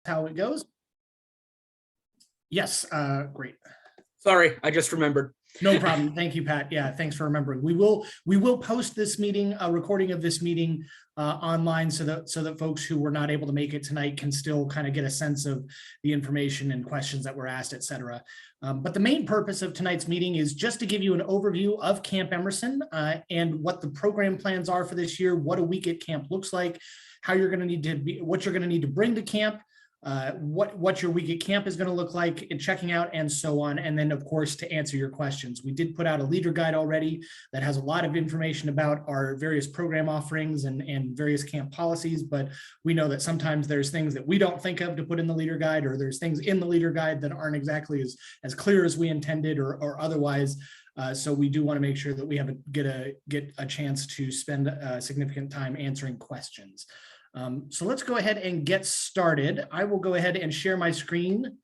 how it goes. Yes, great. Sorry, I just remembered. No problem. Thank you, Pat. Yeah, thanks for remembering. We will post this meeting, a recording of this meeting online so that folks who were not able to make it tonight can still kind of get a sense of the information and questions that were asked, et cetera. But the main purpose of tonight's meeting is just to give you an overview of Camp Emerson and what the program plans are for this year, what a week at camp looks like, how you're going to need to be, what you're going to need to bring to camp, what your week at camp is going to look like and checking out and so on. And then of course, to answer your questions. We did put out a leader guide already that has a lot of information about our various program offerings and various camp policies, but we know that sometimes there's things that we don't think of to put in the leader guide, or there's things in the leader guide that aren't exactly as clear as we intended or otherwise. So we do want to make sure that we get a chance to spend significant time answering questions. So let's go ahead and get started. I will go ahead and share my screen.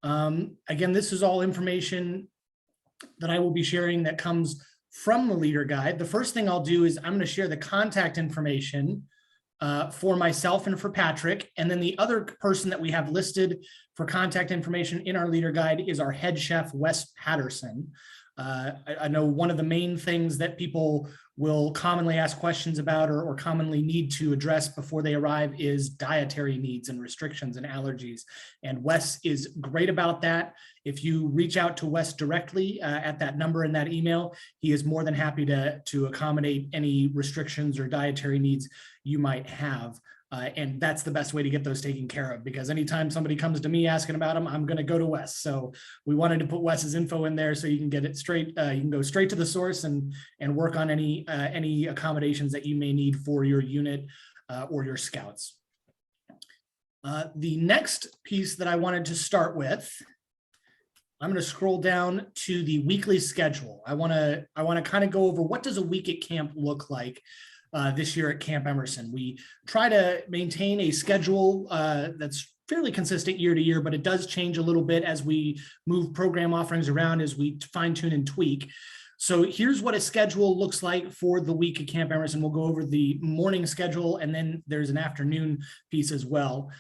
Again, this is all information that I will be sharing that comes from the leader guide. The first thing I'll do is I'm going to share the contact information for myself and for Patrick. And then the other person that we have listed for contact information in our leader guide is our head chef, Wes Patterson. I know one of the main things that people will commonly ask questions about or commonly need to address before they arrive is dietary needs and restrictions and allergies. And Wes is great about that. If you reach out to Wes directly at that number in that email, he is more than happy to accommodate any restrictions or dietary needs you might have. And that's the best way to get those taken care of, because anytime somebody comes to me asking about them, I'm going to go to Wes. So we wanted to put Wes's info in there so you can get it straight. You can go straight to the source and work on any accommodations that you may need for your unit or your scouts. The next piece that I wanted to start with, I'm going to scroll down to the weekly schedule. I want to kind of go over what does a week at camp look like. This year at Camp Emerson. We try to maintain a schedule that's fairly consistent year to year, but it does change a little bit as we move program offerings around, as we fine tune and tweak. So here's what a schedule looks like for the week at Camp Emerson. We'll go over the morning schedule, and then there's an afternoon piece as well.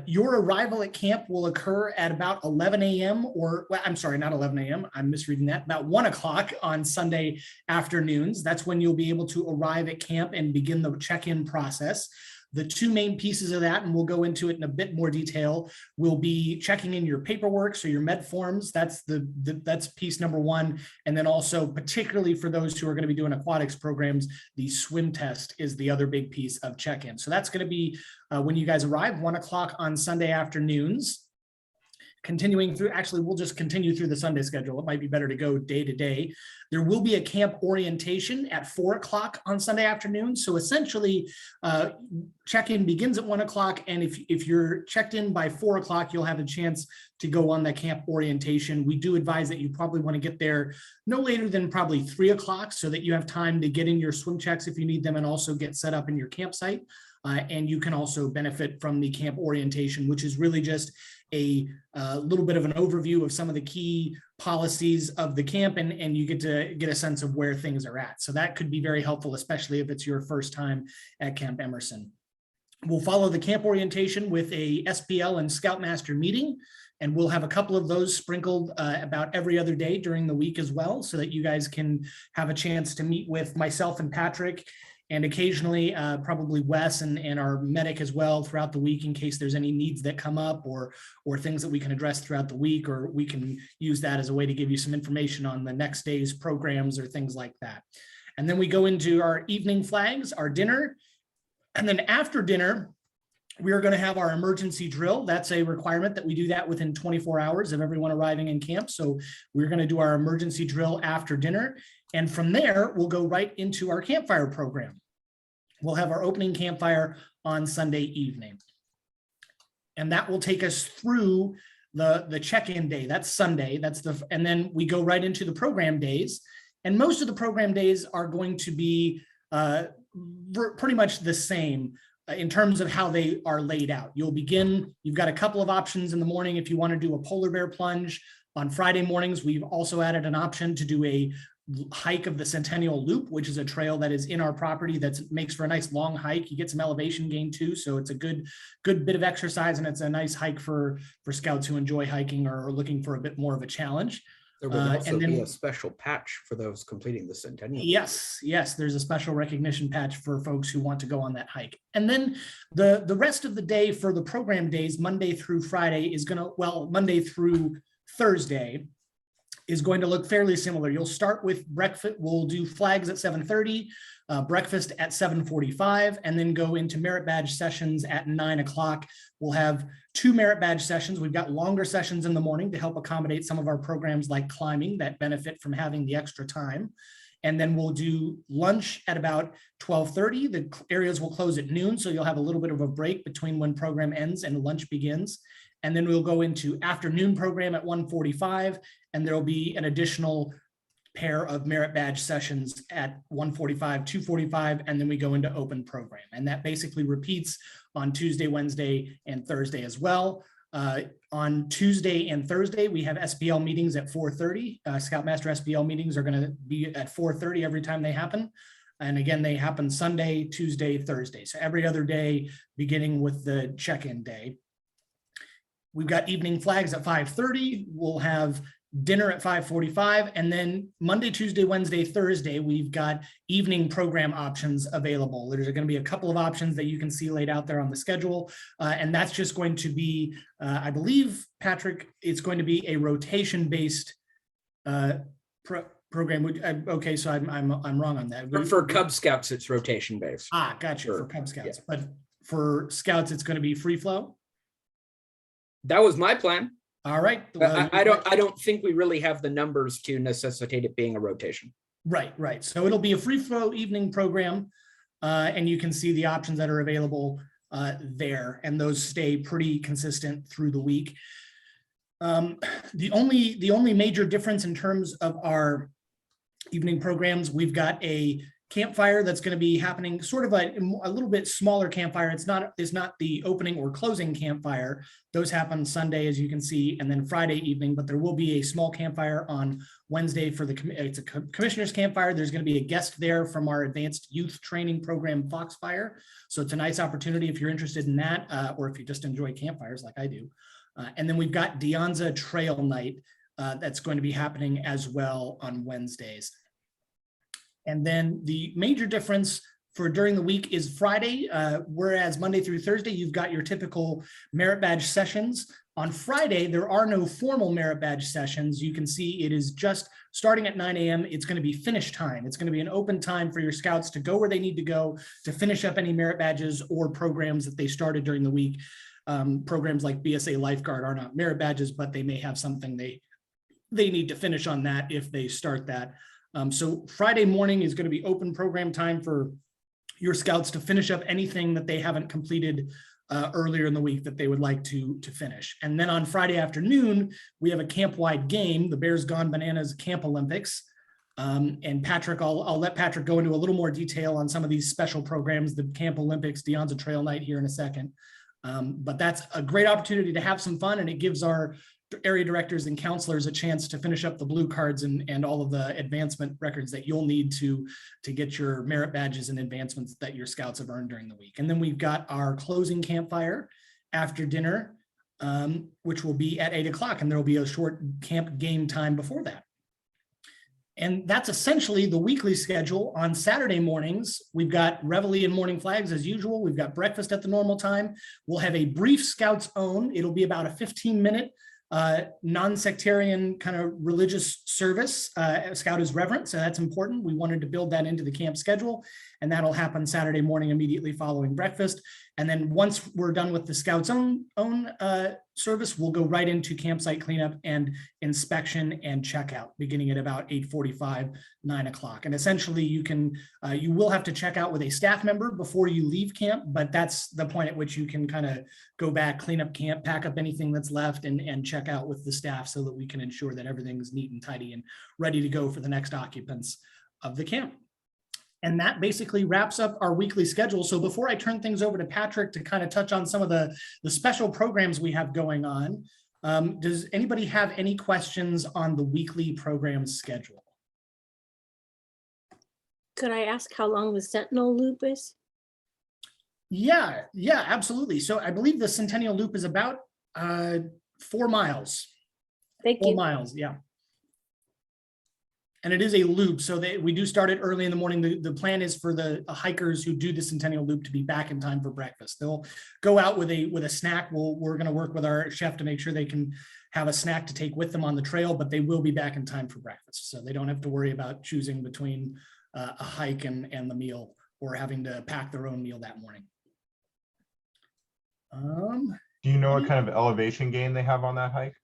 Your arrival at camp will occur at about 11 a.m. or, well, I'm sorry, not 11 a.m. I'm misreading that, about 1 o'clock on Sunday afternoons. That's when you'll be able to arrive at camp and begin the check-in process. The two main pieces of that, and we'll go into it in a bit more detail, will be checking in your paperwork, so your med forms. That's that's piece number one. And then also, particularly for those who are going to be doing aquatics programs, the swim test is the other big piece of check-in. So that's going to be when you guys arrive, 1 o'clock on Sunday afternoons. Continuing through, actually, we'll just continue through the Sunday schedule. It might be better to go day to day. There will be a camp orientation at 4 o'clock on Sunday afternoon. So essentially, check-in begins at 1 o'clock. And if you're checked in by 4 o'clock, you'll have a chance to go on the camp orientation. We do advise that you probably want to get there no later than probably 3 o'clock so that you have time to get in your swim checks if you need them and also get set up in your campsite. And you can also benefit from the camp orientation, which is really just a little bit of an overview of some of the key policies of the camp, and you get to get a sense of where things are at. So that could be very helpful, especially if it's your first time at Camp Emerson. We'll follow the camp orientation with a SPL and Scoutmaster meeting, and we'll have a couple of those sprinkled about every other day during the week as well, so that you guys can have a chance to meet with myself and Patrick, and occasionally probably Wes and our medic as well throughout the week, in case there's any needs that come up or things that we can address throughout the week, or we can use that as a way to give you some information on the next day's programs or things like that. And then we go into our evening flags, our dinner, and then after dinner, we are going to have our emergency drill. That's a requirement that we do that within 24 hours of everyone arriving in camp. So we're going to do our emergency drill after dinner. And from there, we'll go right into our campfire program. We'll have our opening campfire on Sunday evening. And that will take us through the check-in day. That's Sunday. And then we go right into the program days. And most of the program days are going to be pretty much the same in terms of how they are laid out. You'll begin, you've got a couple of options in the morning if you want to do a polar bear plunge. On Friday mornings, we've also added an option to do a hike of the Centennial Loop, which is a trail that is in our property that makes for a nice long hike. You get some elevation gain too, so it's a good bit of exercise, and it's a nice hike for scouts who enjoy hiking or are looking for a bit more of a challenge. There will also and then, be a special patch for those completing the Centennial. Yes, there's a special recognition patch for folks who want to go on that hike. And then the rest of the day for the program days, Monday through Friday is Monday through Thursday is going to look fairly similar. You'll start with breakfast. We'll do flags at 7:30, breakfast at 7:45, and then go into merit badge sessions at 9 o'clock. We'll have 2 merit badge sessions. We've got longer sessions in the morning to help accommodate some of our programs like climbing that benefit from having the extra time. And then we'll do lunch at about 12:30. The areas will close at noon, so you'll have a little bit of a break between when program ends and lunch begins. And then we'll go into afternoon program at 1:45, and there'll be an additional pair of merit badge sessions at 1:45, 2:45, and then we go into open program. And that basically repeats on Tuesday, Wednesday, and Thursday as well. On Tuesday and Thursday, we have SPL meetings at 4:30. Scoutmaster SPL meetings are going to be at 4:30 every time they happen. And again, they happen Sunday, Tuesday, Thursday. So every other day, beginning with the check-in day. We've got evening flags at 5:30. We'll have dinner at 5:45. And then Monday, Tuesday, Wednesday, Thursday, we've got evening program options available. There's going to be a couple of options that you can see laid out there on the schedule. And that's just going to be, I believe, Patrick, it's going to be a rotation-based program. Okay, so I'm wrong on that. For Cub Scouts, it's rotation based. Gotcha, Sure. for Cub Scouts. Yeah. But for Scouts, it's going to be free flow. That was my plan. All right. I don't think we really have the numbers to necessitate it being a rotation. Right. So it'll be a free flow evening program, and you can see the options that are available there, and those stay pretty consistent through the week. The only major difference in terms of our evening programs, we've got a campfire that's going to be happening, sort of a little bit smaller campfire. It's not the opening or closing campfire. Those happen Sunday, as you can see, and then Friday evening, but there will be a small campfire on Wednesday for it's a commissioner's campfire. There's going to be a guest there from our advanced youth training program, Foxfire. So it's a nice opportunity if you're interested in that, or if you just enjoy campfires like I do. And then we've got Deonza Trail Night that's going to be happening as well on Wednesdays. And then the major difference for during the week is Friday, whereas Monday through Thursday, you've got your typical merit badge sessions. On Friday, there are no formal merit badge sessions. You can see it is just starting at 9 a.m. It's going to be finish time. It's going to be an open time for your scouts to go where they need to go to finish up any merit badges or programs that they started during the week. Programs like BSA Lifeguard are not merit badges, but they may have something they need to finish on that if they start that. So Friday morning is going to be open program time for your scouts to finish up anything that they haven't completed earlier in the week that they would like to finish. And then on Friday afternoon, we have a camp-wide game, the Bears Gone Bananas Camp Olympics. And Patrick, I'll let Patrick go into a little more detail on some of these special programs, the Camp Olympics, Deonza Trail Night here in a second. But that's a great opportunity to have some fun, and it gives our area directors and counselors a chance to finish up the blue cards and all of the advancement records that you'll need to get your merit badges and advancements that your scouts have earned during the week. And then we've got our closing campfire after dinner, which will be at 8 o'clock, and there will be a short camp game time before that. And that's essentially the weekly schedule. On Saturday mornings, we've got reveille and morning flags as usual. We've got breakfast at the normal time. We'll have a brief Scouts Own. It'll be about a 15-minute non-sectarian kind of religious service. Scout is reverent, so that's important. We wanted to build that into the camp schedule, and that'll happen Saturday morning immediately following breakfast. And then once we're done with the Scouts own service, we'll go right into campsite cleanup and inspection and checkout, beginning at about 8:45, 9 o'clock. And essentially, you will have to check out with a staff member before you leave camp, but that's the point at which you can kind of go back, clean up camp, pack up anything that's left, and check out with the staff so that we can ensure that everything is neat and tidy and ready to go for the next occupants of the camp. And that basically wraps up our weekly schedule. So before I turn things over to Patrick to kind of touch on some of the special programs we have going on, does anybody have any questions on the weekly program schedule? Could I ask how long the Sentinel loop is? Yeah, absolutely. So I believe the Centennial Loop is about 4 miles. Thank 4 you. miles, yeah. And it is a loop, so we do start it early in the morning. The plan is for the hikers who do the Centennial Loop to be back in time for breakfast. They'll go out with a snack. We're going to work with our chef to make sure they can have a snack to take with them on the trail, but they will be back in time for breakfast. So they don't have to worry about choosing between a hike and the meal, or having to pack their own meal that morning. Do you know what kind of elevation gain they have on that hike?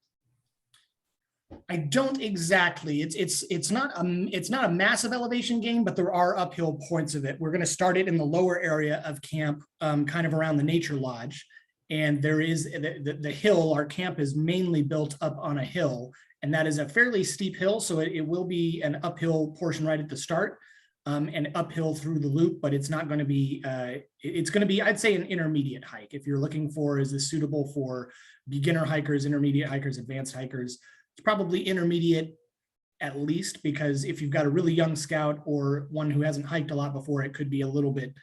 I don't exactly. It's not a massive elevation gain, but there are uphill points of it. We're going to start it in the lower area of camp, kind of around the nature lodge, and there is the hill. Our camp is mainly built up on a hill, and that is a fairly steep hill. So it will be an uphill portion right at the start, and uphill through the loop. But it's not going to be. It's going to be, I'd say, an intermediate hike. If you're looking for, is this suitable for beginner hikers, intermediate hikers, advanced hikers? It's probably intermediate at least, because if you've got a really young scout or one who hasn't hiked a lot before, it could be a little bit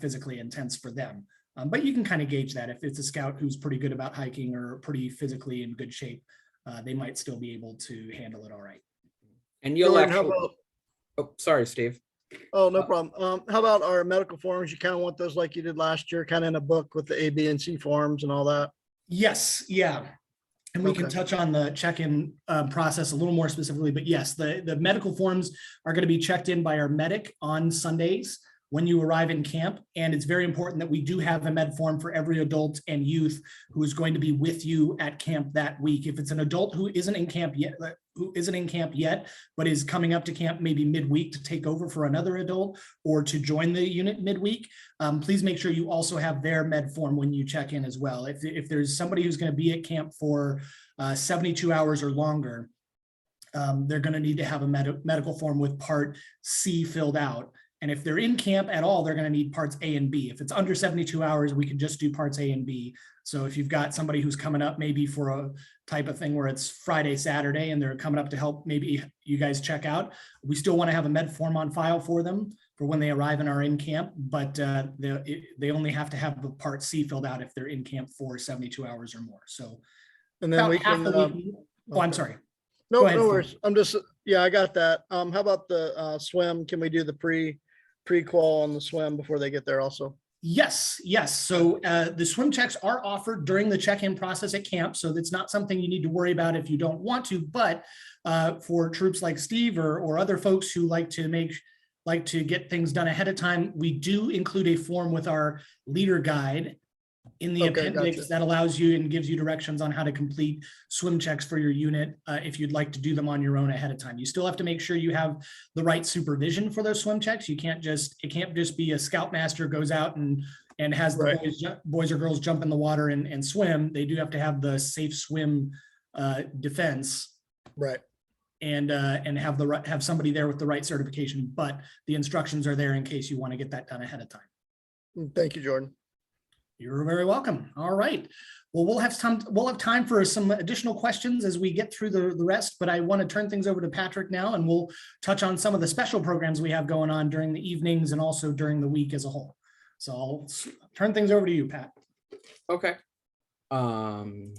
physically intense for them. But you can kind of gauge that. If it's a scout who's pretty good about hiking or pretty physically in good shape, they might still be able to handle it all right. And you'll Jordan, actually, how about, oh, sorry, Steve. oh, no problem. How about our medical forms? You kind of want those like you did last year, kind of in a book with the A, B, and C forms and all that? Yes, yeah. And we can Okay. touch on the check-in process a little more specifically, but yes, the medical forms are going to be checked in by our medic on Sundays when you arrive in camp. And it's very important that we do have a med form for every adult and youth who is going to be with you at camp that week. If it's an adult who isn't in camp yet, but is coming up to camp maybe midweek to take over for another adult or to join the unit midweek, please make sure you also have their med form when you check in as well. If there's somebody who's going to be at camp for 72 hours or longer, they're going to need to have a medical form with part C filled out. And if they're in camp at all, they're going to need parts A and B. If it's under 72 hours, we can just do parts A and B. So if you've got somebody who's coming up maybe for a type of thing where it's Friday, Saturday, and they're coming up to help, maybe you guys check out, we still want to have a med form on file for them for when they arrive and are in camp, but they only have to have the part C filled out if they're in camp for 72 hours or more. So And then about we half can, the week. Oh, I'm okay. sorry. No, Go ahead, no Phil. worries. I'm just, yeah, I got that. How about the swim? Can we do the pre-qual on the swim before they get there also? Yes. So the swim checks are offered during the check-in process at camp. So that's not something you need to worry about if you don't want to, but for troops like Steve or other folks who like to get things done ahead of time, we do include a form with our leader guide in the Okay, appendix gotcha. that allows you and gives you directions on how to complete swim checks for your unit if you'd like to do them on your own ahead of time. You still have to make sure you have the right supervision for those swim checks. It can't just be a scoutmaster goes out and has the Right. boys or girls jump in the water and swim. They do have to have the safe swim defense Right. and have somebody there with the right certification, but the instructions are there in case you want to get that done ahead of time. Thank you, Jordan. You're very welcome. All right. Well, we'll have time for some additional questions as we get through the rest, but I want to turn things over to Patrick now, and we'll touch on some of the special programs we have going on during the evenings and also during the week as a whole. So I'll turn things over to you, Pat. Okay. Jordan,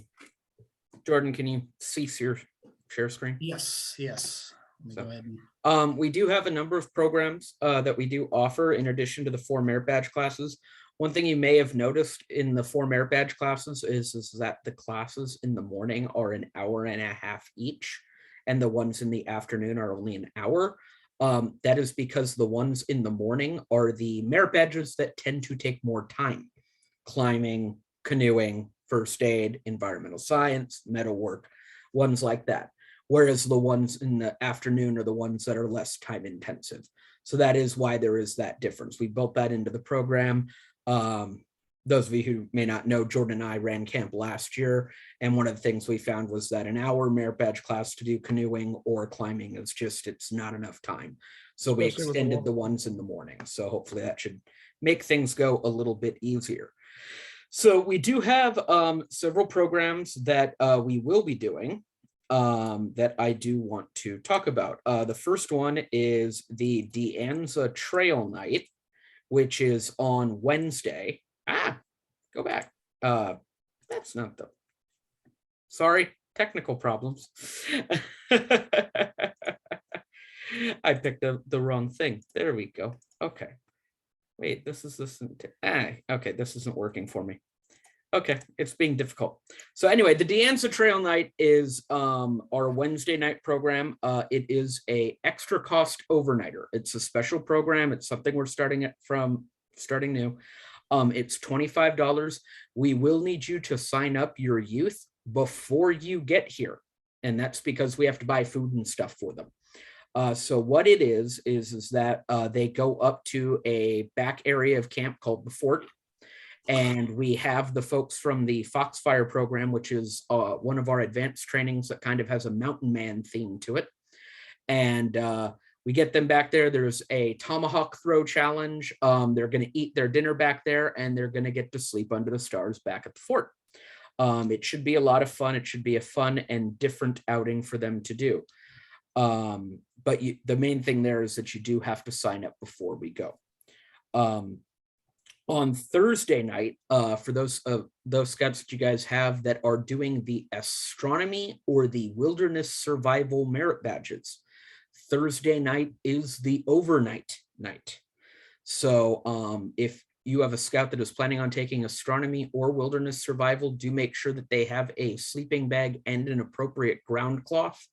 can you cease your share screen? Yes. Let me So- go ahead and We do have a number of programs that we do offer in addition to the 4 merit badge classes. One thing you may have noticed in the 4 merit badge classes is that the classes in the morning are an hour and a half each, and the ones in the afternoon are only an hour. That is because the ones in the morning are the merit badges that tend to take more time: climbing, canoeing, first aid, environmental science, metalwork, ones like that. Whereas the ones in the afternoon are the ones that are less time intensive. So that is why there is that difference. We built that into the program. Those of you who may not know, Jordan and I ran camp last year, and one of the things we found was that an hour merit badge class to do canoeing or climbing is just, it's not enough time. So we Especially with the extended the water. ones in the morning. So hopefully that should make things go a little bit easier. So we do have several programs that we will be doing. that I do want to talk about. The first one is the De Anza Trail Night, which is on Wednesday. Go back. That's not the, sorry, technical problems. I picked up the wrong thing. There we go. Okay. Wait, this isn't, okay, this isn't working for me. Okay, it's being difficult. So anyway, the De Anza Trail Night is our Wednesday night program. It is a extra cost overnighter. It's a special program. It's something we're starting new. It's $25. We will need you to sign up your youth before you get here. And that's because we have to buy food and stuff for them. So what it is that they go up to a back area of camp called the Fort. And we have the folks from the Foxfire program, which is one of our advanced trainings that kind of has a mountain man theme to it. And we get them back there. There's a tomahawk throw challenge. They're going to eat their dinner back there, and they're going to get to sleep under the stars back at the fort. It should be a lot of fun. It should be a fun and different outing for them to do. But the main thing there is that you do have to sign up before we go. On Thursday night, for those scouts that you guys have that are doing the astronomy or the wilderness survival merit badges, Thursday night is the overnight night. So if you have a scout that is planning on taking astronomy or wilderness survival, do make sure that they have a sleeping bag and an appropriate ground cloth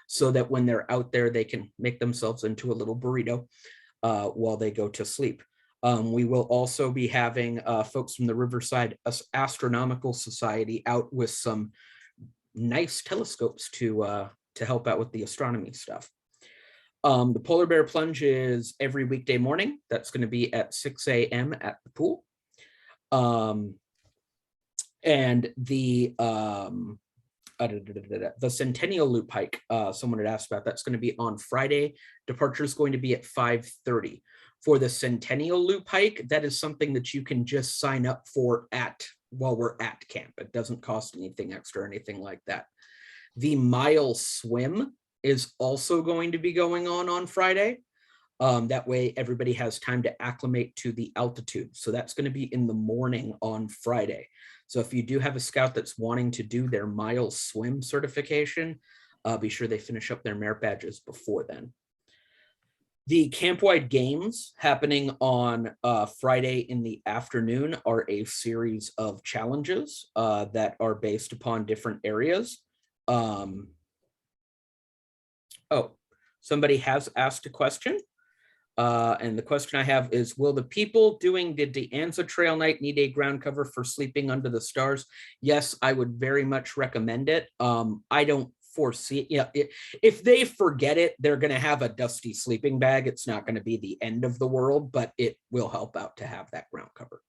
so that when they're out there, they can make themselves into a little burrito while they go to sleep. We will also be having folks from the Riverside Astronomical Society out with some nice telescopes to help out with the astronomy stuff. The polar bear plunge is every weekday morning. That's going to be at 6 a.m. at the pool. And the Centennial Loop hike, someone had asked about, that's going to be on Friday. Departure is going to be at 5:30. For the Centennial Loop hike, that is something that you can just sign up for while we're at camp. It doesn't cost anything extra or anything like that. The mile swim is also going to be going on Friday. That way everybody has time to acclimate to the altitude. So that's going to be in the morning on Friday. So if you do have a scout that's wanting to do their mile swim certification, be sure they finish up their merit badges before then. The campwide games happening on Friday in the afternoon are a series of challenges that are based upon different areas. Somebody has asked a question. And the question I have is, will the people doing the De Anza Trail Night need a ground cover for sleeping under the stars? Yes, I would very much recommend it. I don't foresee, if they forget it, they're going to have a dusty sleeping bag. It's not going to be the end of the world, but it will help out to have that ground cover.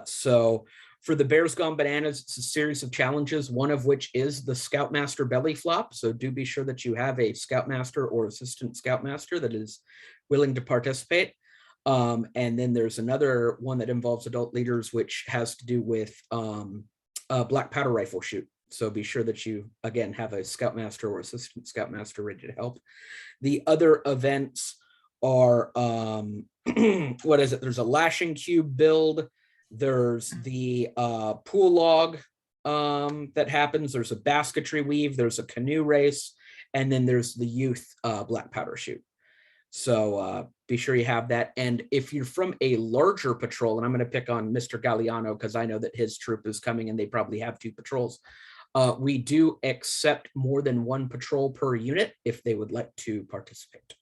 So for the Bears Gone Bananas, it's a series of challenges, one of which is the Scoutmaster belly flop. So do be sure that you have a Scoutmaster or assistant Scoutmaster that is willing to participate. And then there's another one that involves adult leaders, which has to do with black powder rifle shoot. So be sure that you, again, have a Scoutmaster or assistant Scoutmaster ready to help. The other events are, what is it? There's a lashing cube build. There's the pool log that happens. There's a basketry weave. There's a canoe race. And then there's the youth black powder shoot. So be sure you have that. And if you're from a larger patrol, and I'm going to pick on Mr. Galliano because I know that his troop is coming and they probably have 2 patrols. We do accept more than 1 patrol per unit if they would like to participate.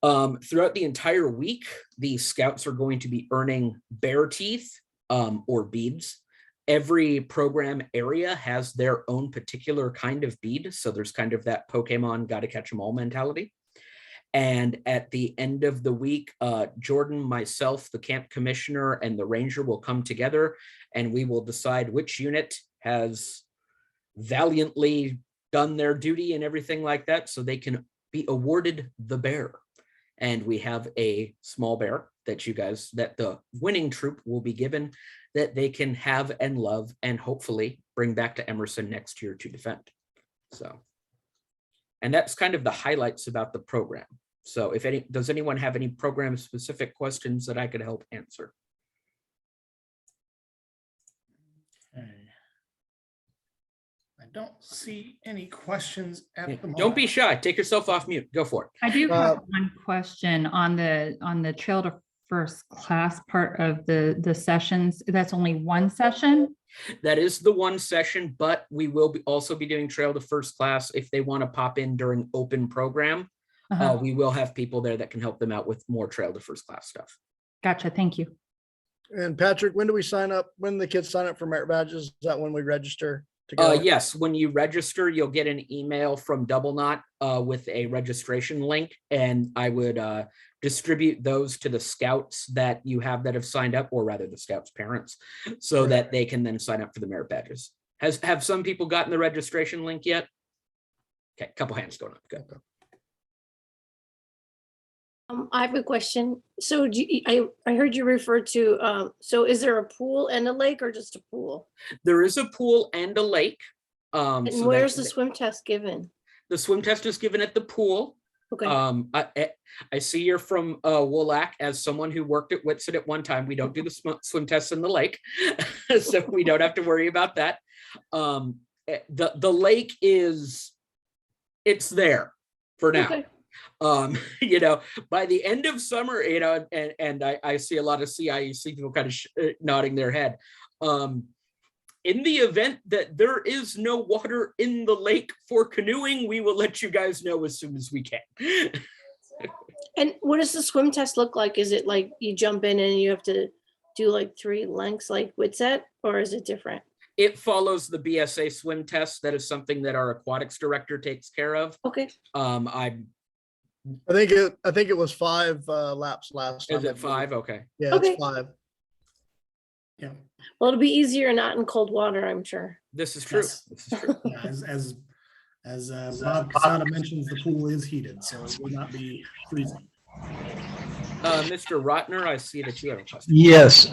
Throughout the entire week, the scouts are going to be earning bear teeth or beads. Every program area has their own particular kind of bead. So there's kind of that Pokemon gotta catch them all mentality. And at the end of the week, Jordan, myself, the camp commissioner, and the ranger will come together and we will decide which unit has valiantly done their duty and everything like that, so they can be awarded the bear. And we have a small bear that the winning troop will be given, that they can have and love and hopefully bring back to Emerson next year to defend. So, and that's kind of the highlights about the program. So does anyone have any program specific questions that I could help answer? Okay. I don't see any questions at the moment. Don't be shy. Take yourself off mute. Go for it. I do have one question on the Trail to First Class part of the sessions. That's only one session. That is the one session, but we will also be doing Trail to First Class if they want to pop in during open program. We will have people there that can help them out with more Trail to First Class stuff. Gotcha. Thank you. And Patrick, when do we sign up? When do the kids sign up for merit badges? Is that when we register to go? Yes, when you register, you'll get an email from Double Knot with a registration link, and I would distribute those to the scouts that you have that have signed up, or rather the scouts' parents, so that they can then sign up for the merit badges. Have some people gotten the registration link yet? Okay, a couple hands going up. Good. I have a question. So I heard you refer to, so is there a pool and a lake or just a pool? There is a pool and a lake. And So where's the swim test given? the swim test is given at the pool. Okay, I see you're from Woolack. As someone who worked at Whitson at one time, we don't do the swim tests in the lake, so we don't have to worry about that. The lake it's there for now. okay. By the end of summer, and I see a lot of CIEC people kind of nodding their head. In the event that there is no water in the lake for canoeing, we will let you guys know as soon as we can. And what does the swim test look like? Is it like you jump in and you have to do like 3 lengths like Whitsett, or is it different? It follows the BSA swim test. That is something that our aquatics director takes care of. Okay, I I think it was 5 laps last time. Is it 5? Okay. Yeah, Okay. it's 5. Yeah. well, it'll be easier not in cold water, I'm sure. This is true. Yes. This is true. Yeah, as Bob Casada mentions, the pool is heated, so it will not be freezing. Mr. Rotner, I see that you have a question. Yes,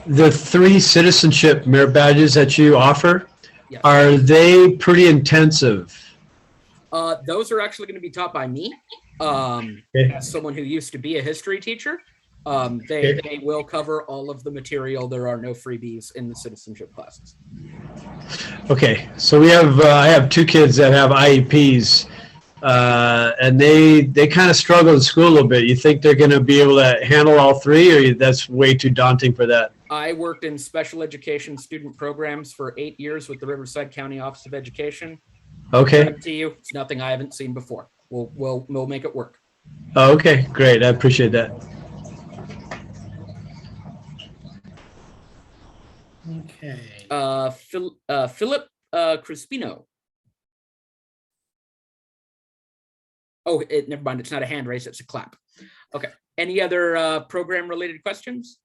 the 3 citizenship merit badges that you offer, Yes. are they pretty intensive? Those are actually going to be taught by me, Okay. as someone who used to be a history teacher. They will cover all of the material. There are no freebies in the citizenship classes. Okay, so I have 2 kids that have IEPs, and they kind of struggle in school a little bit. You think they're going to be able to handle all 3, or that's way too daunting for that? I worked in special education student programs for 8 years with the Riverside County Office of Education. Okay, To you, it's nothing I haven't seen before. We'll make it work. okay, great, I appreciate that. Okay. Philip Crispino. Oh, never mind. It's not a hand raise. It's a clap. Okay. Any other program related questions?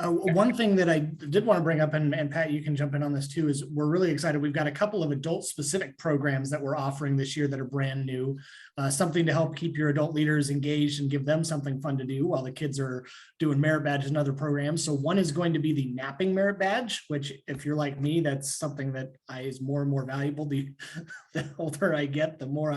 One thing that I did want to bring up, and Pat, you can jump in on this too, is we're really excited. We've got a couple of adult specific programs that we're offering this year that are brand new, something to help keep your adult leaders engaged and give them something fun to do while the kids are doing merit badges and other programs. So one is going to be the napping merit badge, which if you're like me, that's something that is more and more valuable. The older I get, the more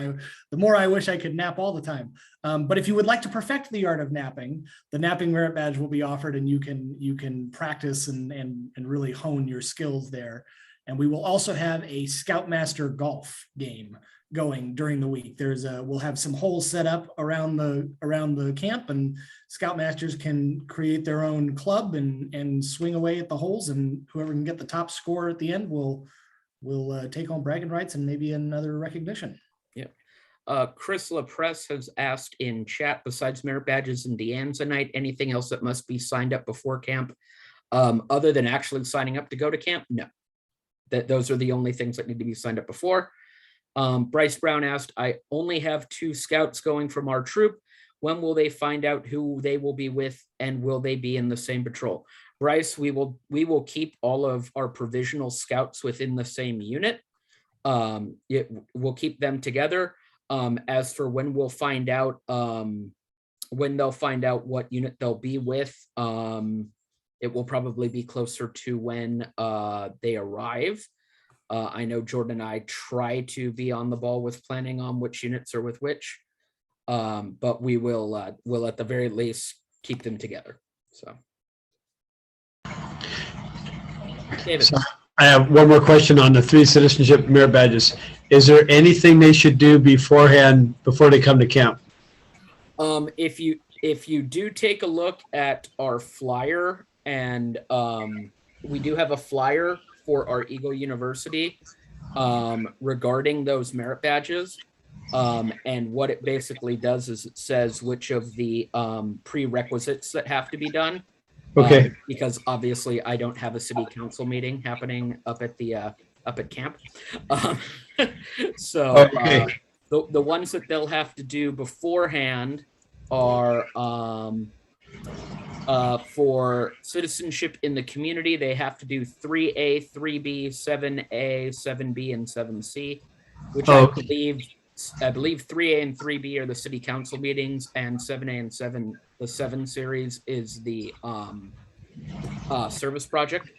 I wish I could nap all the time. But if you would like to perfect the art of napping, the napping merit badge will be offered, and you can practice and really hone your skills there. And we will also have a Scoutmaster golf game going during the week. We'll have some holes set up around the camp, and Scoutmasters can create their own club and swing away at the holes, and whoever can get the top score at the end will take home bragging rights and maybe another recognition. Chris LaPresse has asked in chat, besides merit badges and Deanne's night, anything else that must be signed up before camp, other than actually signing up to go to camp? No, those are the only things that need to be signed up before. Bryce Brown asked, I only have 2 scouts going from our troop. When will they find out who they will be with, and will they be in the same patrol? Bryce, we will keep all of our provisional scouts within the same unit. We'll keep them together. As for when we'll find out when they'll find out what unit they'll be with, it will probably be closer to when they arrive. I know Jordan and I try to be on the ball with planning on which units are with which, but we'll at the very least keep them together. So, David. So I have one more question on the 3 citizenship merit badges. Is there anything they should do beforehand before they come to camp? If you do take a look at our flyer, and we do have a flyer for our Eagle University regarding those merit badges. And what it basically does is it says which of the prerequisites that have to be done. Okay. Because obviously I don't have a city council meeting happening up at camp. So Okay. the ones that they'll have to do beforehand are for citizenship in the community, they have to do 3A, 3B, 7A, 7B, and 7C, which I believe 3A and 3B are the city council meetings, and 7A and the 7 series is the service project.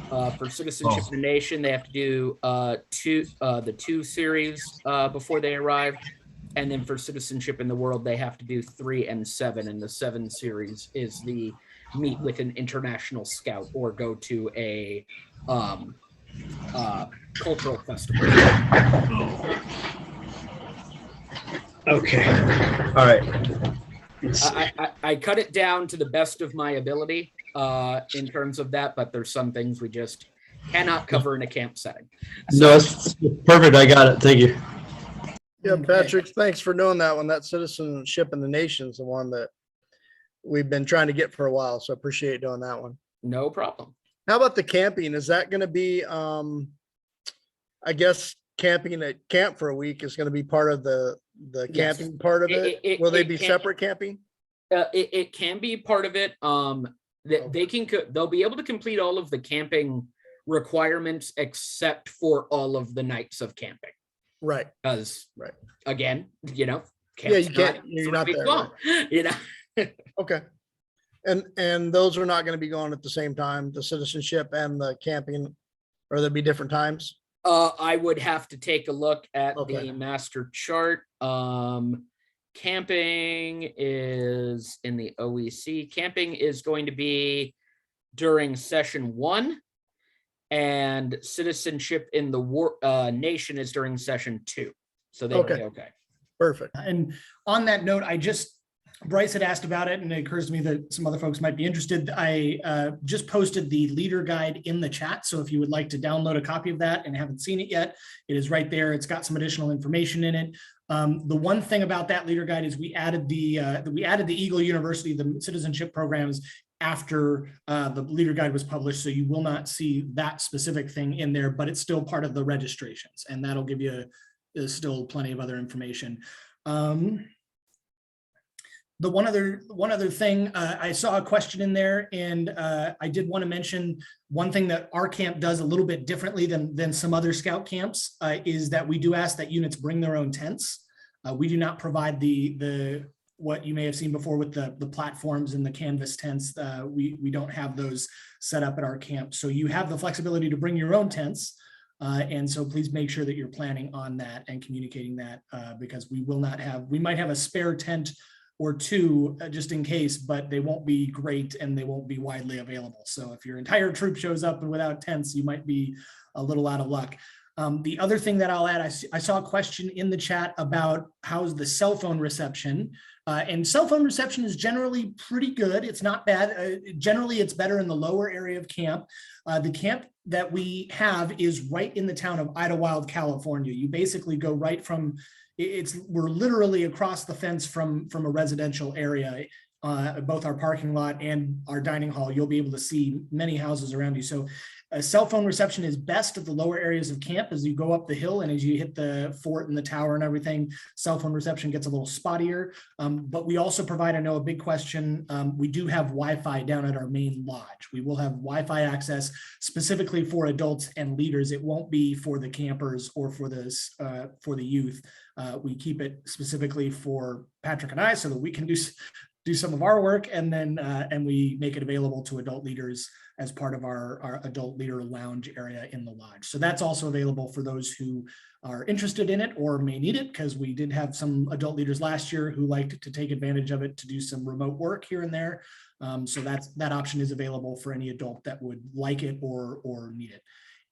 For citizenship in the nation, they have to do the 2 series before they arrive. And then for citizenship in the world, they have to do 3 and 7. And the 7 series is the meet with an international scout or go to a cultural festival. Okay. All right. I cut it down to the best of my ability in terms of that, but there's some things we just cannot cover in a camp setting. No, it's perfect. I got it. Thank you. Yeah, Okay. Patrick, thanks for knowing that one. That citizenship in the nation is the one that we've been trying to get for a while. So I appreciate doing that one. No problem. How about the camping? Is that going to be, I guess camping at camp for a week is going to be part of the Yes. camping part of it? Will they be can- separate camping? It can be part of it. They'll be able to complete all of the camping requirements except for all of the nights of camping. Right. Because Right. again, Yeah, camp's you can't, not you're 3 not weeks there. long, right. Okay. And those are not going to be going at the same time, the citizenship and the camping, or there'll be different times? I would have to take a look at Okay. the master chart. Camping is in the OEC. Camping is going to be during session 1, and citizenship in the nation is during session 2. So they Okay. okay. Perfect. And on that note, Bryce had asked about it, and it occurs to me that some other folks might be interested. I just posted the leader guide in the chat. So if you would like to download a copy of that and haven't seen it yet, it is right there. It's got some additional information in it. The one thing about that leader guide is we added the Eagle University, the citizenship programs, after the leader guide was published. So you will not see that specific thing in there, but it's still part of the registrations, and that'll give you still plenty of other information. The one other thing, I saw a question in there, and I did want to mention one thing that our camp does a little bit differently than some other scout camps is that we do ask that units bring their own tents. We do not provide the what you may have seen before with the platforms and the canvas tents. We don't have those set up at our camp. So you have the flexibility to bring your own tents. And so please make sure that you're planning on that and communicating that because we might have a spare tent or 2 just in case, but they won't be great and they won't be widely available. So if your entire troop shows up and without tents, you might be a little out of luck. The other thing that I'll add, I saw a question in the chat about how's the cell phone reception. And cell phone reception is generally pretty good. It's not bad. Generally, it's better in the lower area of camp. The camp that we have is right in the town of Idlewild, California. You basically go right from, we're literally across the fence from a residential area. both our parking lot and our dining hall, you'll be able to see many houses around you. So cell phone reception is best at the lower areas of camp as you go up the hill, and as you hit the fort and the tower and everything, cell phone reception gets a little spottier. But we also provide, I know a big question, we do have Wi-Fi down at our main lodge. We will have Wi-Fi access specifically for adults and leaders. It won't be for the campers or for the youth. We keep it specifically for Patrick and I so that we can do some of our work, and then and we make it available to adult leaders as part of our adult leader lounge area in the lodge. So that's also available for those who are interested in it or may need it, because we did have some adult leaders last year who liked to take advantage of it to do some remote work here and there. So that option is available for any adult that would like it or need it.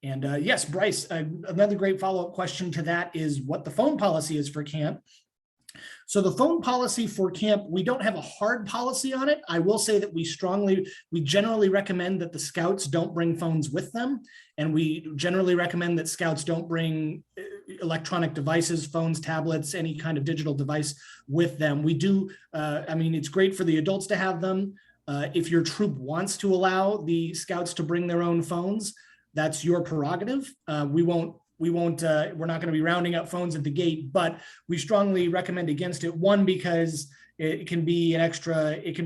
And yes, Bryce, another great follow-up question to that is what the phone policy is for camp. So the phone policy for camp, we don't have a hard policy on it. I will say that we generally recommend that the scouts don't bring phones with them. And we generally recommend that scouts don't bring electronic devices, phones, tablets, any kind of digital device with them. We do, I mean, it's great for the adults to have them. If your troop wants to allow the scouts to bring their own phones, that's your prerogative. We're not going to be rounding up phones at the gate, but we strongly recommend against it. One, because it can be it can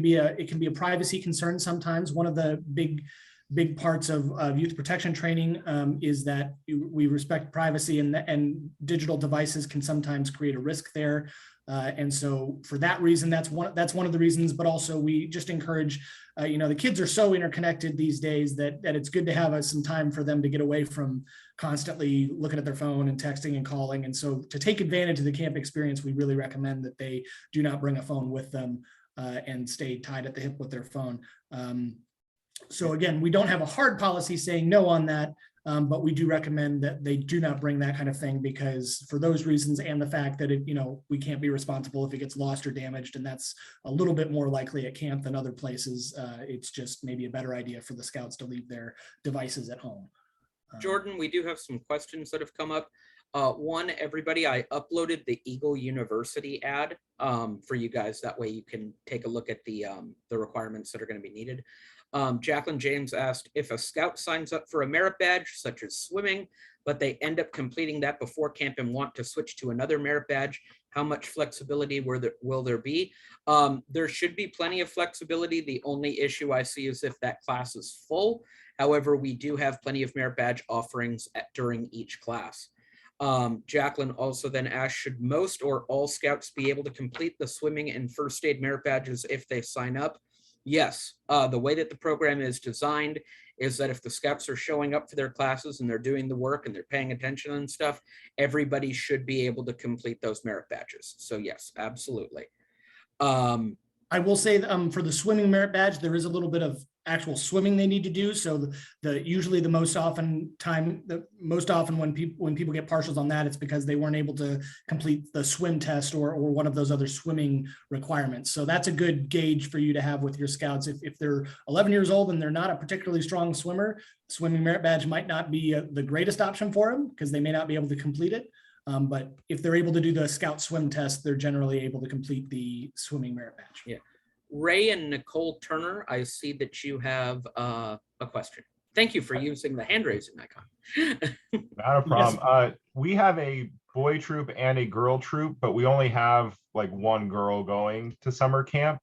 be a privacy concern sometimes. One of the big parts of youth protection training is that we respect privacy, and digital devices can sometimes create a risk there. And so for that reason, that's one of the reasons, but also we just encourage, the kids are so interconnected these days that it's good to have some time for them to get away from constantly looking at their phone and texting and calling. And so to take advantage of the camp experience, we really recommend that they do not bring a phone with them and stay tied at the hip with their phone. So again, we don't have a hard policy saying no on that. But we do recommend that they do not bring that kind of thing, because for those reasons and the fact that we can't be responsible if it gets lost or damaged, and that's a little bit more likely at camp than other places. It's just maybe a better idea for the scouts to leave their devices at home. Jordan, we do have some questions that have come up. One, everybody, I uploaded the Eagle University ad for you guys. That way you can take a look at the requirements that are going to be needed. Jacqueline James asked, if a scout signs up for a merit badge, such as swimming, but they end up completing that before camp and want to switch to another merit badge, how much flexibility will there be? There should be plenty of flexibility. The only issue I see is if that class is full. However, we do have plenty of merit badge offerings during each class. Jacqueline also then asked, should most or all scouts be able to complete the swimming and first aid merit badges if they sign up? Yes, the way that the program is designed is that if the scouts are showing up for their classes and they're doing the work and they're paying attention and stuff, everybody should be able to complete those merit badges. So yes, absolutely. I will say for the swimming merit badge, there is a little bit of actual swimming they need to do. So usually the most often when people get partials on that, it's because they weren't able to complete the swim test or one of those other swimming requirements. So that's a good gauge for you to have with your scouts. If they're 11 years old and they're not a particularly strong swimmer, swimming merit badge might not be the greatest option for them, because they may not be able to complete it. But if they're able to do the scout swim test, they're generally able to complete the swimming merit badge. Yeah. Ray and Nicole Turner, I see that you have a question. Thank you for using the hand raising icon. Not a problem. We have a boy troop and a girl troop, but we only have like one girl going to summer camp.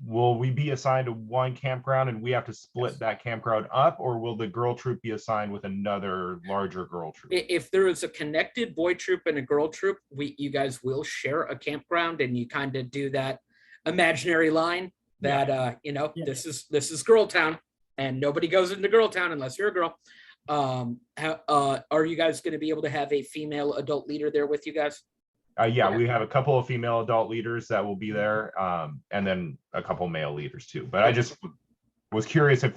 Will we be assigned to one campground and we have to split that campground up, or will the girl troop be assigned with another larger girl troop? If there is a connected boy troop and a girl troop, you guys will share a campground, and you kind of do that imaginary line that this is girl town and nobody goes into girl town unless you're a girl. Are you guys going to be able to have a female adult leader there with you guys? Yeah, we have a couple of female adult leaders that will be there, and then a couple male leaders too. But I just was curious if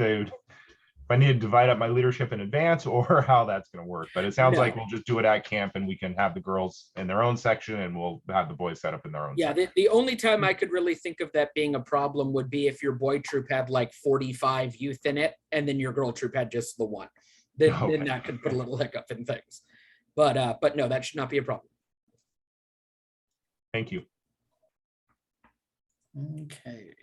I need to divide up my leadership in advance or how that's going to work. But it sounds like we'll just do it at camp, and we can have the girls in their own section and we'll have the boys set up in their own section. The only time I could really think of that being a problem would be if your boy troop had like 45 youth in it and then your girl troop had just the one. Then that could put a little hiccup in things. But no, that should not be a problem. Thank you. Okay.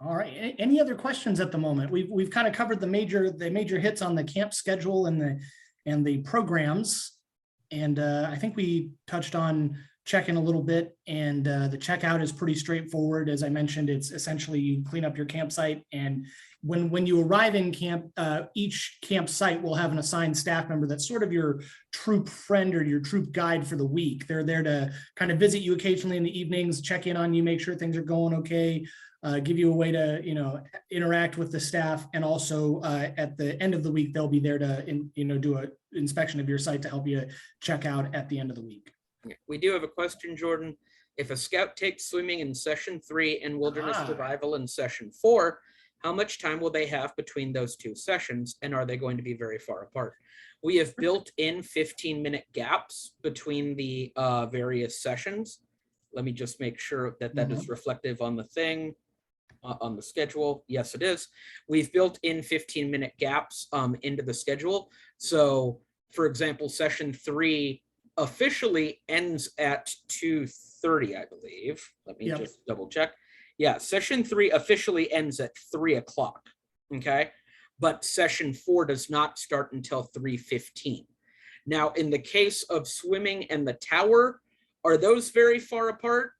All right. Any other questions at the moment? We've kind of covered the major hits on the camp schedule and the programs. And I think we touched on check-in a little bit, and the checkout is pretty straightforward. As I mentioned, it's essentially you clean up your campsite, and when you arrive in camp, each campsite will have an assigned staff member that's sort of your troop friend or your troop guide for the week. They're there to kind of visit you occasionally in the evenings, check in on you, make sure things are going okay, give you a way to, interact with the staff. And also at the end of the week, they'll be there to, do an inspection of your site to help you check out at the end of the week. We do have a question, Jordan. If a scout takes swimming in session 3 and wilderness survival in session 4, how much time will they have between those 2 sessions? And are they going to be very far apart? We have built in 15-minute gaps between the various sessions. Let me just make sure that that is reflective on the thing, on the schedule. Yes, it is. We've built in 15-minute gaps into the schedule. So for example, session 3 officially ends at 2:30, I believe. Let me just double check. Yeah, session 3 officially ends at 3 o'clock. Okay. But session 4 does not start until 3:15. Now, in the case of swimming and the tower, are those very far apart?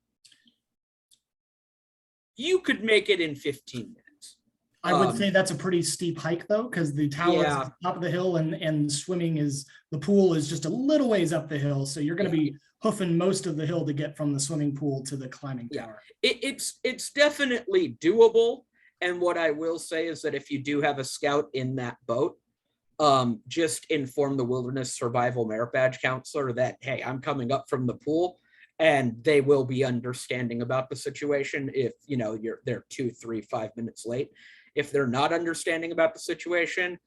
You could make it in 15 minutes. I would say that's a pretty steep hike though, because the tower is at the top of the hill and swimming the pool is just a little ways up the hill. So you're going to be hoofing most of the hill to get from the swimming pool to the climbing tower. It's definitely doable. And what I will say is that if you do have a scout in that boat, just inform the Wilderness Survival Merit Badge counselor that, hey, I'm coming up from the pool, and they will be understanding about the situation if they're 2, 3, 5 minutes late. If they're not understanding about the situation,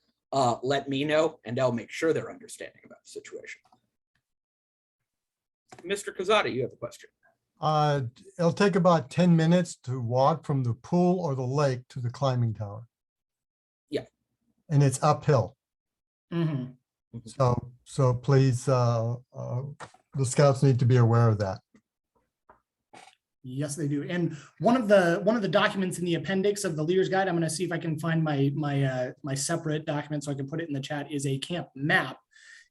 let me know, and I'll make sure they're understanding about the situation. Mr. Kazada, you have a question. It'll take about 10 minutes to walk from the pool or the lake to the climbing tower. Yeah. And it's uphill. Mm-hmm. So please, the scouts need to be aware of that. Yes, they do. And one of the documents in the appendix of the leader's guide, I'm going to see if I can find my separate document so I can put it in the chat, is a camp map.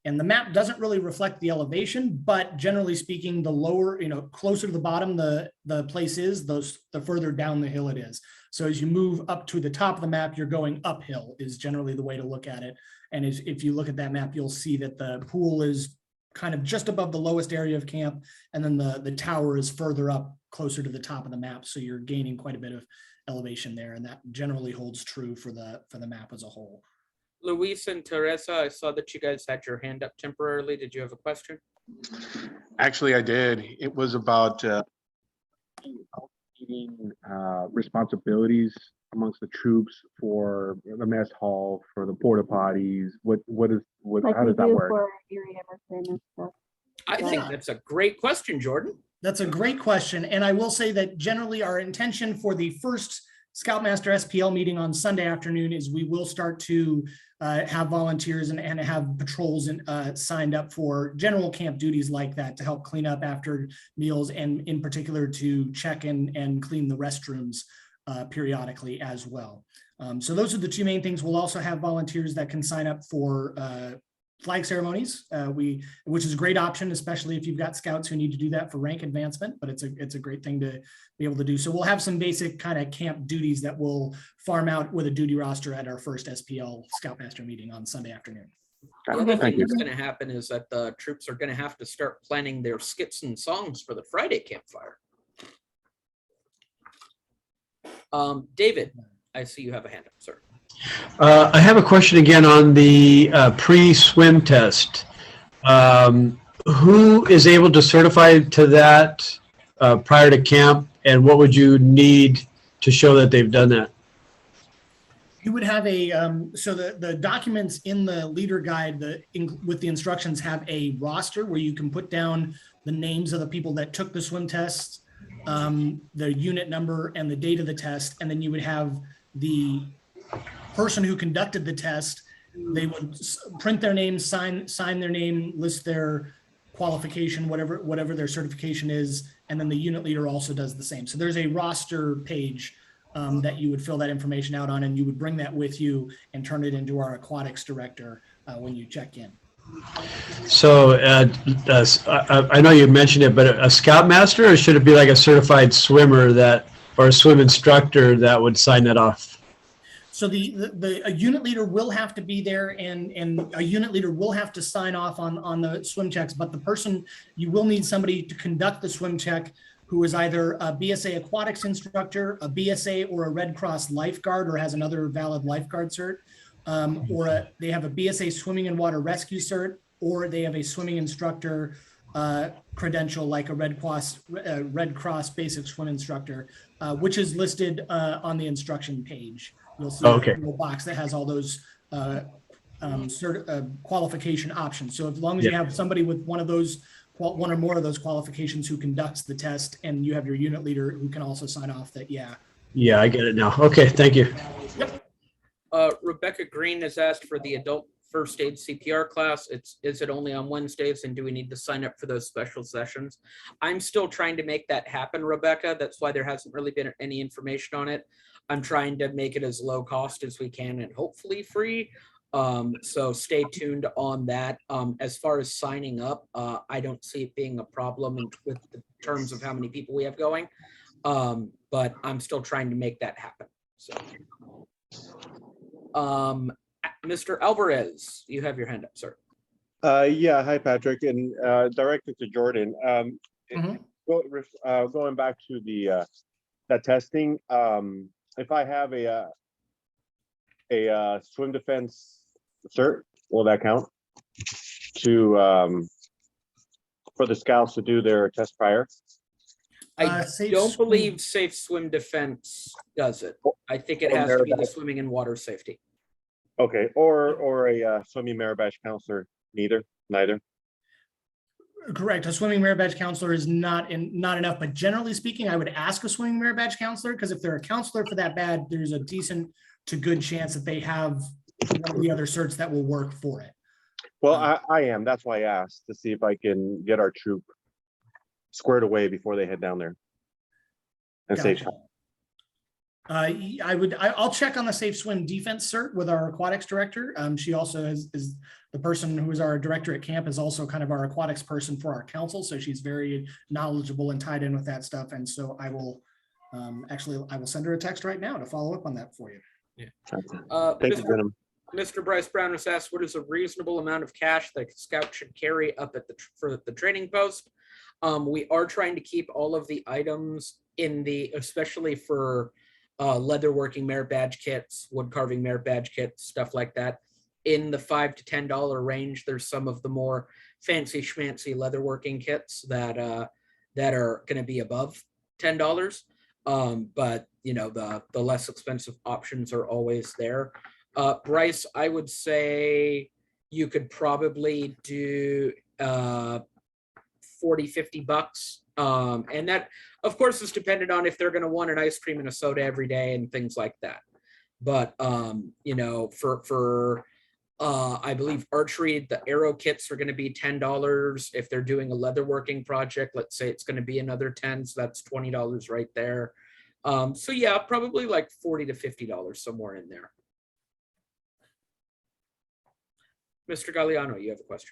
And the map doesn't really reflect the elevation, but generally speaking, the lower, closer to the bottom the place is, the further down the hill it is. So as you move up to the top of the map, you're going uphill is generally the way to look at it. And if you look at that map, you'll see that the pool is kind of just above the lowest area of camp, and then the tower is further up closer to the top of the map. So you're gaining quite a bit of elevation there, and that generally holds true for the map as a whole. Luis and Teresa, I saw that you guys had your hand up temporarily. Did you have a question? Actually, I did. It was about responsibilities amongst the troops for the mess hall, for the porta potties. How does that work? For Erie, Emerson and stuff. I think that's a great question, Jordan. That's a great question. And I will say that generally our intention for the first Scoutmaster SPL meeting on Sunday afternoon is we will start to have volunteers and have patrols signed up for general camp duties like that to help clean up after meals, and in particular to check and clean the restrooms periodically as well. So those are the 2 main things. We'll also have volunteers that can sign up for flag ceremonies, which is a great option, especially if you've got scouts who need to do that for rank advancement, but it's a great thing to be able to do. So we'll have some basic kind of camp duties that we'll farm out with a duty roster at our first SPL Scoutmaster meeting on Sunday afternoon. The other thing that's going to happen is that the troops are going to have to start planning their skits and songs for the Friday campfire. David, I see you have a hand up, sir. I have a question again on the pre-swim test. Who is able to certify to that prior to camp, and what would you need to show that they've done that? You would have so the documents in the leader guide with the instructions have a roster where you can put down the names of the people that took the swim tests, the unit number and the date of the test, and then you would have the person who conducted the test. They would print their name, sign their name, list their qualification, whatever their certification is, and then the unit leader also does the same. So there's a roster page that you would fill that information out on, and you would bring that with you and turn it into our aquatics director when you check in. So I know you mentioned it, but a scoutmaster, or should it be like a certified swimmer or a swim instructor that would sign that off? So a unit leader will have to be there, and a unit leader will have to sign off on the swim checks, but you will need somebody to conduct the swim check who is either a BSA aquatics instructor, a BSA or a Red Cross lifeguard, or has another valid lifeguard cert, or they have a BSA swimming and water rescue cert, or they have a swimming instructor credential like a Red Cross basic swim instructor, which is listed on the instruction page. You'll see a little box that has all those qualification options. So as long as you have somebody with one or more of those qualifications who conducts the test, and you have your unit leader who can also sign off that, Yeah, I get it now. Okay, thank you. Yep. Rebecca Green has asked for the adult first aid CPR class. Is it only on Wednesdays, and do we need to sign up for those special sessions? I'm still trying to make that happen, Rebecca. That's why there hasn't really been any information on it. I'm trying to make it as low cost as we can and hopefully free. So stay tuned on that. As far as signing up, I don't see it being a problem with the terms of how many people we have going. But I'm still trying to make that happen. So, Mr. Alvarez, you have your hand up, sir. Yeah, hi, Patrick, and directed to Jordan. Going back to the that testing, if I have a swim defense cert, will that count to for the scouts to do their test prior? I don't believe Safe Swim Defense does it. I think it has to be the swimming and water safety. Okay, or a swimming merit badge counselor, neither. Correct. A swimming merit badge counselor is not enough, but generally speaking, I would ask a swimming merit badge counselor, because if they're a counselor for that bad, there's a decent to good chance that they have one of the other certs that will work for it. Well, I am. That's why I asked, to see if I can get our troop squared away before they head down there. And Gotcha. I'll check on the safe swim defense cert with our aquatics director. She also is the person who is our director at camp, is also kind of our aquatics person for our council. So she's very knowledgeable and tied in with that stuff. And so I will send her a text right now to follow up on that for you. Yeah. Thank you, Venom. Mr. Bryce Brown has asked, what is a reasonable amount of cash that a scout should carry up at for the training post? We are trying to keep all of the items especially for leatherworking merit badge kits, wood carving merit badge kits, stuff like that, in the $5 to $10 range. There's some of the more fancy schmancy leatherworking kits that are going to be above $10. But you know, the less expensive options are always there. Bryce, I would say you could probably do $40, $50. And that, of course, is dependent on if they're going to want an ice cream and a soda every day and things like that. But you know, for I believe archery, the arrow kits are going to be $10. If they're doing a leatherworking project, let's say it's going to be another 10, so that's $20 right there. So yeah, probably like $40 to $50 somewhere in there. Mr. Galliano, you have a question.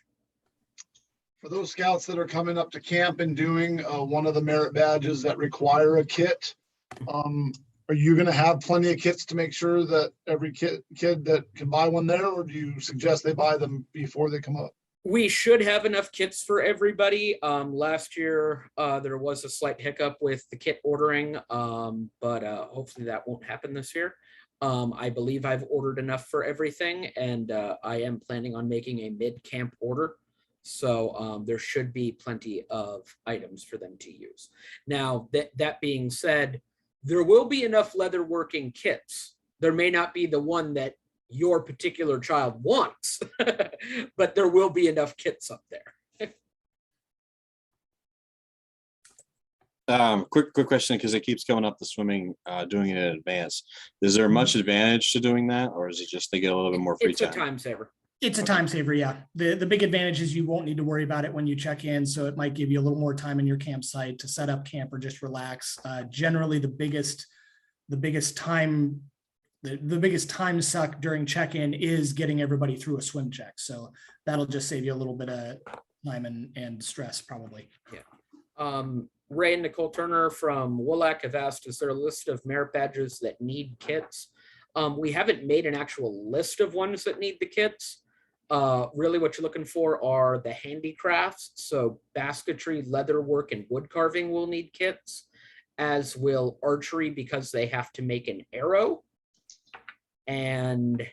For those scouts that are coming up to camp and doing one of the merit badges that require a kit, are you going to have plenty of kits to make sure that every kid that can buy one there, or do you suggest they buy them before they come up? We should have enough kits for everybody. Last year, there was a slight hiccup with the kit ordering, but hopefully that won't happen this year. I believe I've ordered enough for everything, and I am planning on making a mid-camp order. So there should be plenty of items for them to use. Now, that being said, there will be enough leatherworking kits. There may not be the one that your particular child wants, but there will be enough kits up there. Quick question, because it keeps coming up, the swimming, doing it in advance. Is there much advantage to doing that, or is it just they get a little bit more free time? It's a time saver. It's a time saver, yeah. The big advantage is you won't need to worry about it when you check in, so it might give you a little more time in your campsite to set up camp or just relax. Generally, the biggest time suck during check-in is getting everybody through a swim check. So that'll just save you a little bit of time and stress probably. Yeah. Ray and Nicole Turner from Woolack have asked, is there a list of merit badges that need kits? We haven't made an actual list of ones that need the kits. Really what you're looking for are the handicrafts. So basketry, leatherwork, and wood carving will need kits, as will archery because they have to make an arrow. And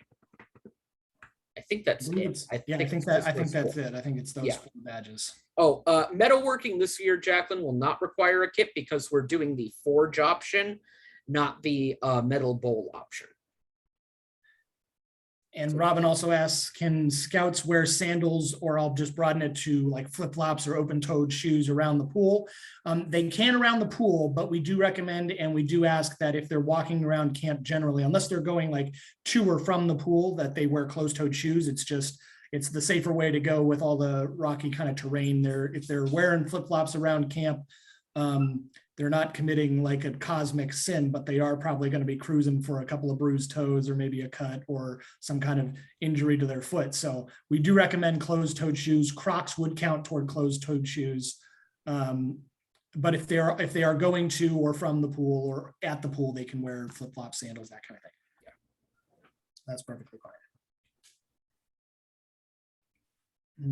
I think that's it. I think that's it. I think it's those 4 badges. Oh, metalworking this year, Jacqueline, will not require a kit because we're doing the forge option, not the metal bowl option. And Robin also asks, can scouts wear sandals, or I'll just broaden it to like flip-flops or open-toed shoes around the pool? They can around the pool, but we do recommend and we do ask that if they're walking around camp generally, unless they're going like to or from the pool, that they wear closed-toed shoes. It's the safer way to go with all the rocky kind of terrain there. If they're wearing flip-flops around camp, they're not committing like a cosmic sin, but they are probably going to be cruising for a couple of bruised toes or maybe a cut or some kind of injury to their foot. So we do recommend closed-toed shoes. Crocs would count toward closed-toed shoes. But if they are going to or from the pool or at the pool, they can wear flip-flop, sandals, that kind of thing. Yeah, that's perfectly fine.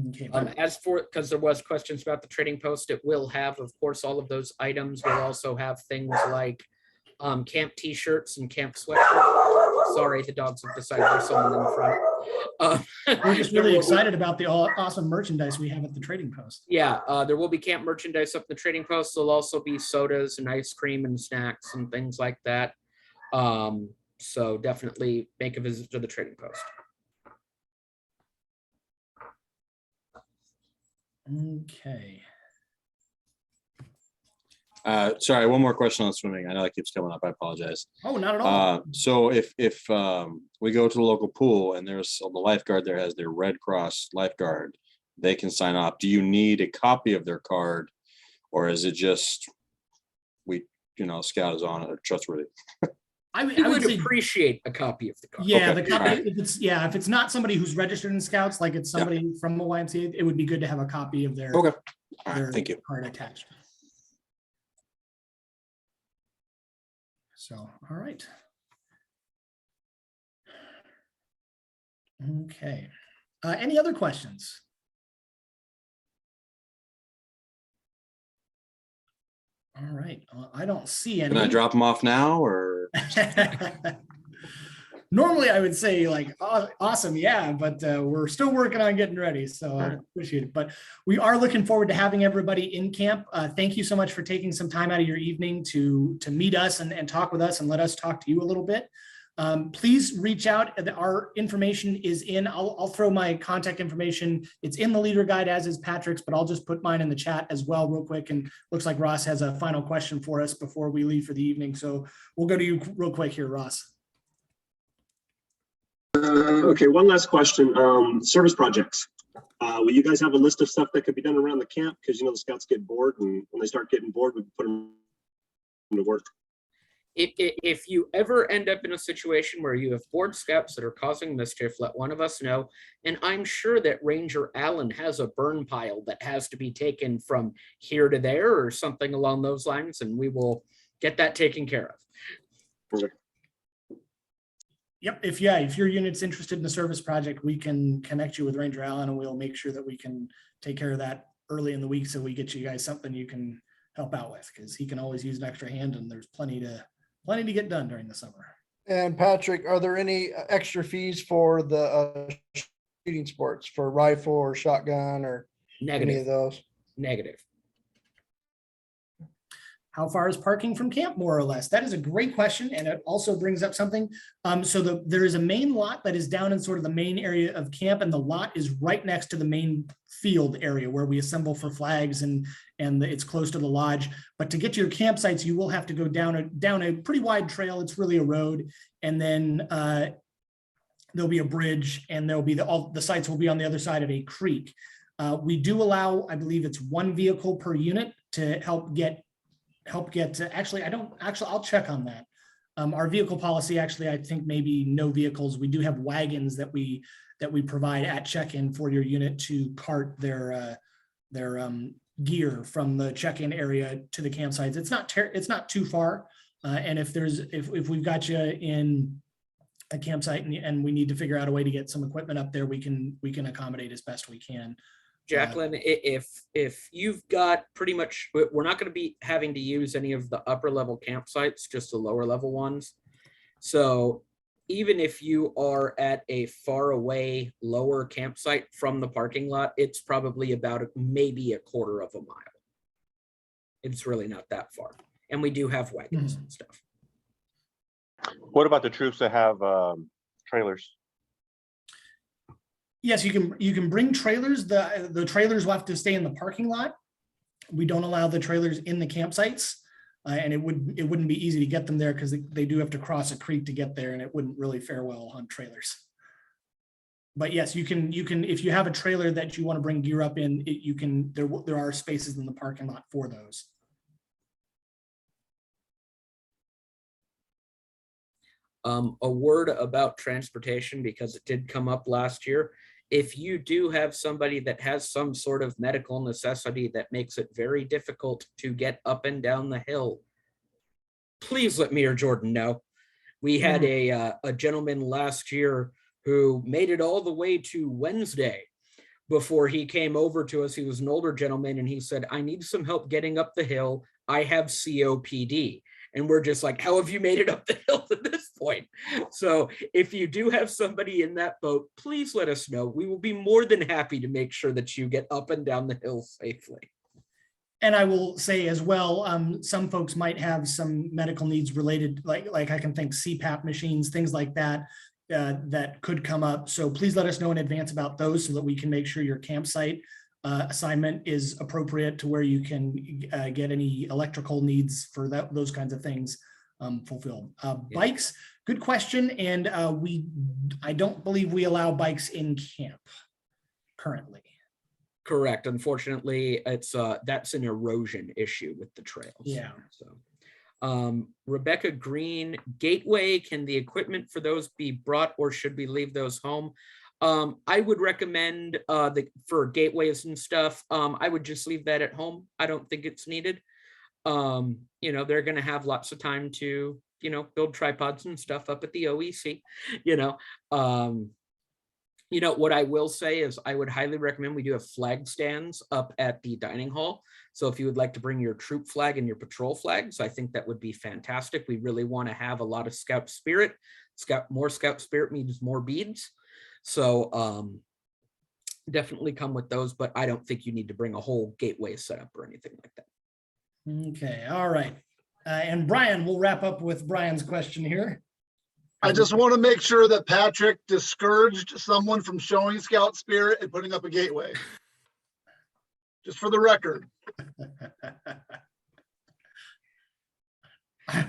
Okay, as for, because there was questions about the trading post, it will have, of course, all of those items. We'll also have things like camp t-shirts and camp sweatshirts. Sorry, the dogs have decided there's someone in the front. We're just really excited about the awesome merchandise we have at the trading post. Yeah, there will be camp merchandise up the trading post. There'll also be sodas and ice cream and snacks and things like that. So definitely make a visit to the trading post. Okay. Sorry, one more question on swimming. I know that keeps coming up. I apologize. Oh, not at all. So if we go to the local pool and there's the lifeguard there has their Red Cross lifeguard, they can sign up. Do you need a copy of their card, or is it just Scout is on it or trustworthy? I would appreciate a copy of the card. Yeah, Okay. the copy. If it's not somebody who's registered in Scouts, like it's somebody from the YMCA, it would be good to have a copy of their, thank you. card attached. So, all right. Okay. Any other questions? All right. I don't see any. Can I drop them off now, or? Normally I would say like, awesome, yeah, but we're still working on getting ready, so I appreciate it. But we are looking forward to having everybody in camp. Thank you so much for taking some time out of your evening to meet us and talk with us and let us talk to you a little bit. Please reach out. Our information is in. I'll throw my contact information. It's in the leader guide, as is Patrick's, but I'll just put mine in the chat as well real quick. And looks like Ross has a final question for us before we leave for the evening. So we'll go to you real quick here, Ross. Okay, one last question. Service projects. Will you guys have a list of stuff that could be done around the camp? Because the scouts get bored, and when they start getting bored, we put them to work. If you ever end up in a situation where you have bored scouts that are causing mischief, let one of us know. And I'm sure that Ranger Allen has a burn pile that has to be taken from here to there or something along those lines, and we will get that taken care of. Okay. Yep. If your unit's interested in the service project, we can connect you with Ranger Allen, and we'll make sure that we can take care of that early in the week, so we get you guys something you can help out with, because he can always use an extra hand, and there's plenty to get done during the summer. And Patrick, are there any extra fees for the shooting sports, for rifle or shotgun or any of those? Negative. How far is parking from camp, more or less? That is a great question, and it also brings up something. There is a main lot that is down in sort of the main area of camp, and the lot is right next to the main field area where we assemble for flags, and it's close to the lodge. But to get to your campsites, you will have to go down a pretty wide trail. It's really a road, and then there'll be a bridge, and there'll be all the sites will be on the other side of a creek. We do allow, I believe it's 1 vehicle per unit to help get actually, I'll check on that. Our vehicle policy, actually, I think maybe no vehicles. We do have wagons that we provide at check-in for your unit to cart their gear from the check-in area to the campsites. It's not too far. And if we've got you in a campsite and we need to figure out a way to get some equipment up there, we can accommodate as best we can. Jacqueline, if you've got pretty much, we're not going to be having to use any of the upper level campsites, just the lower level ones. So even if you are at a far away lower campsite from the parking lot, it's probably about maybe a quarter of a mile. It's really not that far. And we do have wagons and stuff. What about the troops that have trailers? Yes, you can bring trailers. The trailers will have to stay in the parking lot. We don't allow the trailers in the campsites, and it wouldn't be easy to get them there because they do have to cross a creek to get there, and it wouldn't really fare well on trailers. But yes, you can if you have a trailer that you want to bring gear up in, there are spaces in the parking lot for those. A word about transportation, because it did come up last year. If you do have somebody that has some sort of medical necessity that makes it very difficult to get up and down the hill, please let me or Jordan know. We had a gentleman last year who made it all the way to Wednesday before he came over to us. He was an older gentleman, and he said, "I need some help getting up the hill. I have COPD." And we're just like, how have you made it up the hill at this point? So if you do have somebody in that boat, please let us know. We will be more than happy to make sure that you get up and down the hill safely. And I will say as well, some folks might have some medical needs related, like I can think CPAP machines, things like that, that could come up. So please let us know in advance about those so that we can make sure your campsite assignment is appropriate to where you can get any electrical needs for those kinds of things fulfilled. Bikes, good question. And I don't believe we allow bikes in camp currently. Correct. Unfortunately, that's an erosion issue with the trails. Yeah. So, Rebecca Green, Gateway, can the equipment for those be brought, or should we leave those home? I would recommend for gateways and stuff, I would just leave that at home. I don't think it's needed. They're going to have lots of time to, build tripods and stuff up at the OEC, what I will say is I would highly recommend, we do have flag stands up at the dining hall. So if you would like to bring your troop flag and your patrol flags, I think that would be fantastic. We really want to have a lot of scout spirit. More scout spirit means more beads. So definitely come with those, but I don't think you need to bring a whole gateway setup or anything like that. Okay, all right. And Brian, we'll wrap up with Brian's question here. I just want to make sure that Patrick discouraged someone from showing scout spirit and putting up a gateway. Just for the record.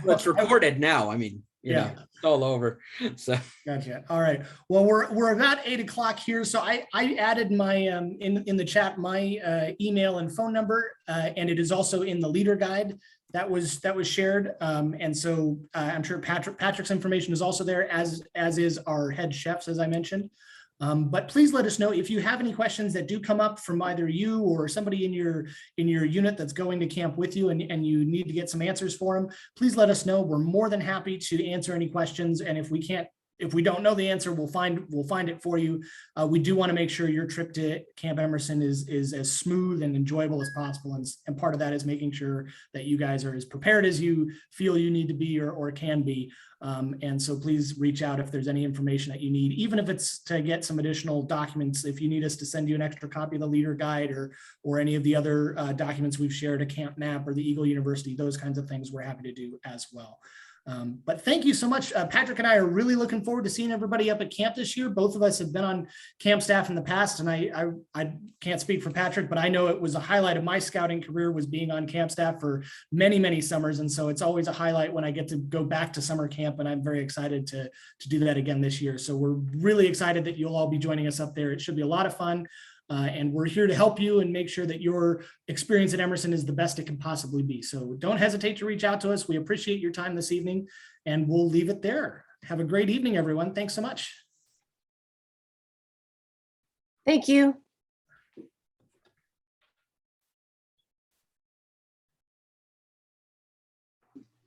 Well, it's recorded now. I mean, yeah, it's all over. So gotcha. All right. Well, we're about 8 o'clock here. So I added my in the chat my email and phone number, and it is also in the leader guide that was shared. And so I'm sure Patrick's information is also there, as is our head chefs, as I mentioned. But please let us know if you have any questions that do come up from either you or somebody in your unit that's going to camp with you, and you need to get some answers for them. Please let us know. We're more than happy to answer any questions. And if we don't know the answer, we'll find it for you. We do want to make sure your trip to Camp Emerson is as smooth and enjoyable as possible. And part of that is making sure that you guys are as prepared as you feel you need to be or can be. And so please reach out if there's any information that you need, even if it's to get some additional documents. If you need us to send you an extra copy of the leader guide or any of the other documents we've shared, a camp map or the Eagle University, those kinds of things, we're happy to do as well. But thank you so much. Patrick and I are really looking forward to seeing everybody up at camp this year. Both of us have been on camp staff in the past, and I can't speak for Patrick, but I know it was a highlight of my scouting career was being on camp staff for many, many summers. And so it's always a highlight when I get to go back to summer camp, and I'm very excited to do that again this year. So we're really excited that you'll all be joining us up there. It should be a lot of fun. And we're here to help you and make sure that your experience at Emerson is the best it can possibly be. So don't hesitate to reach out to us. We appreciate your time this evening, and we'll leave it there. Have a great evening, everyone. Thanks so much. Thank you.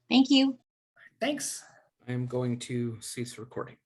Thank you. Thanks. I'm going to cease recording.